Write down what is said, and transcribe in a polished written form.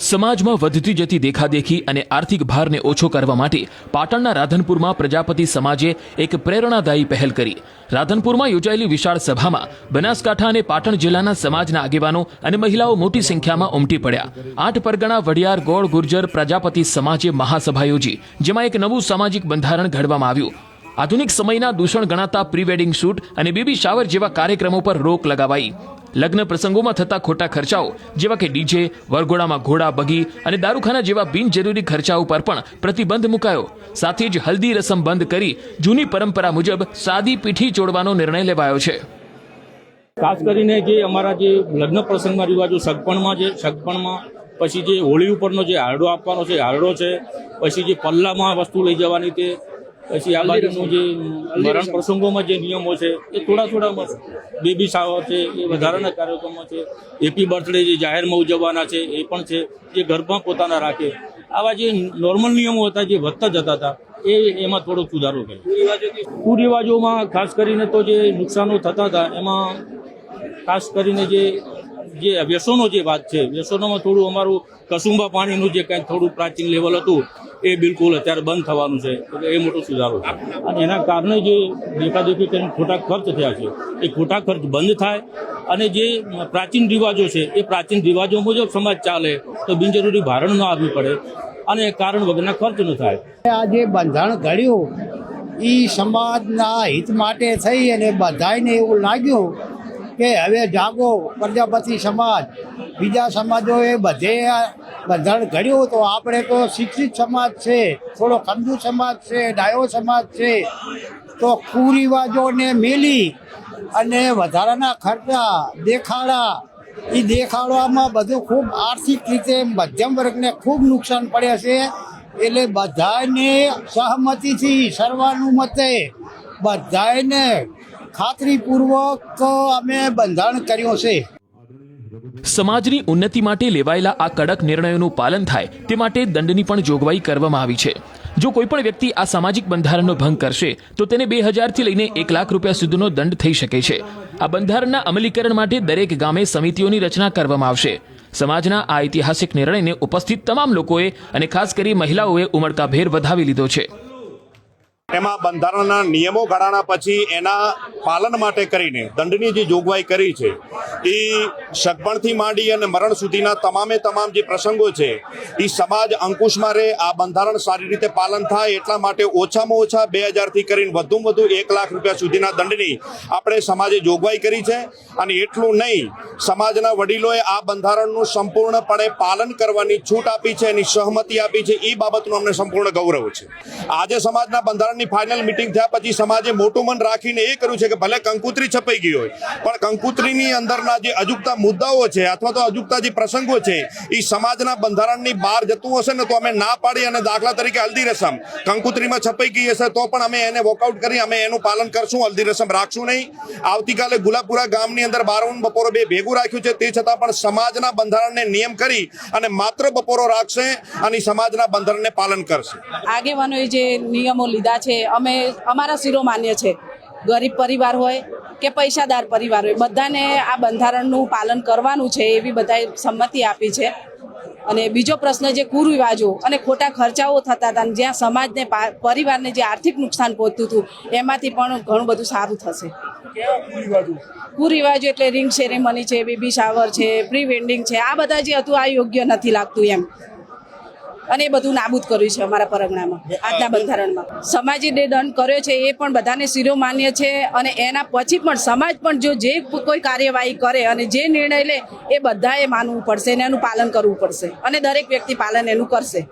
સમાજમાં વધતી જતી દેખાદેખી અને આર્થિક ભારને ઓછો કરવા માટે પાટણના રાધનપુરમાં પ્રજાપતિ સમાજે એક પ્રેરણાદાયી પહેલ કરી। રાધનપુરમાં યોજાયેલી વિશાળ સભામાં બનાસકાંઠા અને પાટણ જિલ્લાના સમાજના આગેવાનો અને મહિલાઓ મોટી સંખ્યામાં ઉમટી પડ્યા। 8 પરગણા વડિયાર ગોળ ગુર્જર પ્રજાપતિ સમાજે મહાસભા યોજી, જેમાં એક નવું સામાજિક બંધારણ ઘડવામાં આવ્યું। આધુનિક સમયના દૂષણ ગણાતા પ્રી વેડિંગ શૂટ અને બેબી શાવર જેવા કાર્યક્રમો પર રોક લગાવાઈ। લગ્ન પ્રસંગોમાં થતા ખોટા ખર્ચાઓ જેવા કે ડીજે, વરઘોડામાં ઘોડા, બગી અને દારૂખાના જેવા બિનજરૂરી ખર્ચાઓ પર પણ પ્રતિબંધ મુકાયો। સાથે જ હલ્દી રસમ બંધ કરી જૂની પરંપરા મુજબ સાદી પીઠી ચોડવાનો નિર્ણય લેવાયો છે। ખાસ કરીને જે અમારા જે લગ્ન પ્રસંગમાં રિવાજો સગપણમાં પછી જે હોળી ઉપરનો જે હારડો આપવાનો છે હારડો છે, પછી જે પલ્લામાં વસ્તુ લઈ જવાની તે, પછી આ બાજુનું જે મરણ પ્રસંગોમાં જે નિયમો છે એ થોડા બેબી શાવર છે એ વધારાના કાર્યક્રમો છે, હેપી બર્થડે જે જાહેરમાં ઉજવવાના છે એ પણ છે, જે ઘરમાં પોતાના રાખે, આવા જે નોર્મલ નિયમો હતા જે વધતા જતા હતા એમાં થોડો સુધારો કર્યો। કુરિવાજોમાં ખાસ કરીને તો જે નુકસાનો થતા હતા એમાં ખાસ કરીને જે વ્યસનો જે વાત છે, વ્યસનોમાં થોડું અમારું કસુંબા પાણીનું જે કંઈક થોડું પ્રાચીન લેવલ હતું એ બિલકુલ અત્યારે બંધ થવાનું છે, એટલે એ મોટો સુધારો છે। અને એના કારણે જે દેખાદેખી કરીને ખોટા ખર્ચ થયા છે એ ખોટા ખર્ચ બંધ થાય અને જે પ્રાચીન રિવાજો છે એ પ્રાચીન રિવાજો મુજબ સમાજ ચાલે તો બિનજરૂરી ભારણ ન આવવી પડે અને કારણ વગરના ખર્ચ ન થાય। આ જે બંધારણ ઘડ્યું એ સમાજના હિત માટે થઈ અને બધાને એવું લાગ્યું કે હવે જાગો પ્રજાપતિ સમાજ, બીજા સમાજોએ બધે બંધારણ ઘડ્યું તો આપણે તો શિક્ષિત સમાજ છે, થોડો ખંજુ સમાજ છે, ડાયો સમાજ છે, તો કુરિવાજોને મેલી અને વધારાના ખર્ચા દેખાડા, એ દેખાડવામાં બધું ખૂબ આર્થિક રીતે મધ્યમ વર્ગને ખૂબ નુકસાન પડે છે। એટલે બધાને સહમતિથી સર્વાનુમતે બધાને ખાતરીપૂર્વક અમે બંધારણ કર્યું છે। સમાજની ઉન્નતિ માટે લેવાયેલા આ કડક નિર્ણયોનું પાલન થાય તે માટે દંડની પણ જોગવાઈ કરવામાં આવી છે। જો કોઈ પણ વ્યક્તિ આ સામાજિક બંધારણનો ભંગ કરશે તો તેને 2000 થી લઈને 1 લાખ રૂપિયા સુધીનો દંડ થઈ શકે છે। આ બંધારણના અમલીકરણ માટે દરેક ગામે સમિતિઓની રચના કરવામાં આવશે। સમાજના આ ઐતિહાસિક નિર્ણયને ઉપસ્થિત તમામ લોકોએ અને ખાસ કરી મહિલાઓએ ઉમળકાભેર વધાવી લીધો છે। એમાં બંધારણના નિયમો ઘડાના પછી એના પાલન માટે કરીને દંડની જે જોગવાઈ કરી છે એ સગપણથી માંડી અને મરણ સુધીના તમામે તમામ જે પ્રસંગો છે એ સમાજ અંકુશમાં રહે, આ બંધારણ સારી રીતે પાલન થાય એટલા માટે ઓછામાં ઓછા 2000 થી કરીને વધુમાં વધુ 1 લાખ રૂપિયા સુધીના દંડની આપણે સમાજે જોગવાઈ કરી છે। અને એટલું નહીં, સમાજના વડીલોએ આ બંધારણનું સંપૂર્ણપણે પાલન કરવાની છૂટ આપી છે, એની સહમતિ આપી છે, એ બાબતનું અમને સંપૂર્ણ ગૌરવ છે। આજે સમાજના બંધારણની ફાઇનલ મીટિંગ થયા પછી સમાજે મોટું મન રાખીને એ કર્યું છે કે ભલે કંકુત્રી છપાઈ ગઈ હોય પણ કંકુત્રીની અંદરના જે અજુગતા મુદ્દાઓ છે અથવા તો અજુગતા જે પ્રસંગો છે એ સમાજના બંધારણની બહાર જતું હશે ને તો અમે ના પાડી અને દાખલા તરીકે હલ્દી રસમ કંકુત્રીમાં છપાઈ ગઈ હશે તો પણ અમે એને વોકઆઉટ કરી અમે એનું પાલન કરશું, હલ્દી રસમ રાખશું નહીં। આવતીકાલે ગુલાપુરા ગામની અંદર 12 બપોરો 2 ભેગું રાખ્યું છે, તે છતાં પણ સમાજના બંધારણને નિયમ કરી અને માત્ર બપોરો રાખશે અને સમાજના બંધારણને પાલન કરશે। આગેવાનોએ જે નિયમો લીધા છે અમે અમારા શિરોમાન્ય છે, ગરીબ પરિવાર હોય કે પૈસાદાર પરિવાર હોય બધાને આ બંધારણનું પાલન કરવાનું છે એવી બધાએ સંમતિ આપી છે। અને બીજો પ્રશ્ન જે કુરિવાજો અને ખોટા ખર્ચાઓ થતા હતા જ્યાં સમાજને પરિવારને જે આર્થિક નુકસાન પહોંચતું હતું એમાંથી પણ ઘણું બધું સારું થશે। કુરિવાજો એટલે રિંગ સેરેમની છે, બેબી શાવર છે, પ્રી વેડિંગ છે, આ બધા જે હતું આ યોગ્ય નથી લાગતું એમ, અને એ બધું નાબૂદ કર્યું છે અમારા પરગણામાં આજના બંધારણમાં। સમાજે જે દંડ કર્યો છે એ પણ બધાને શિરોમાન્ય છે અને એના પછી પણ સમાજ પણ જો જે કોઈ કાર્યવાહી કરે અને જે નિર્ણય લે એ બધાએ માનવું પડશે અને એનું પાલન કરવું પડશે અને દરેક વ્યક્તિ પાલન એનું કરશે।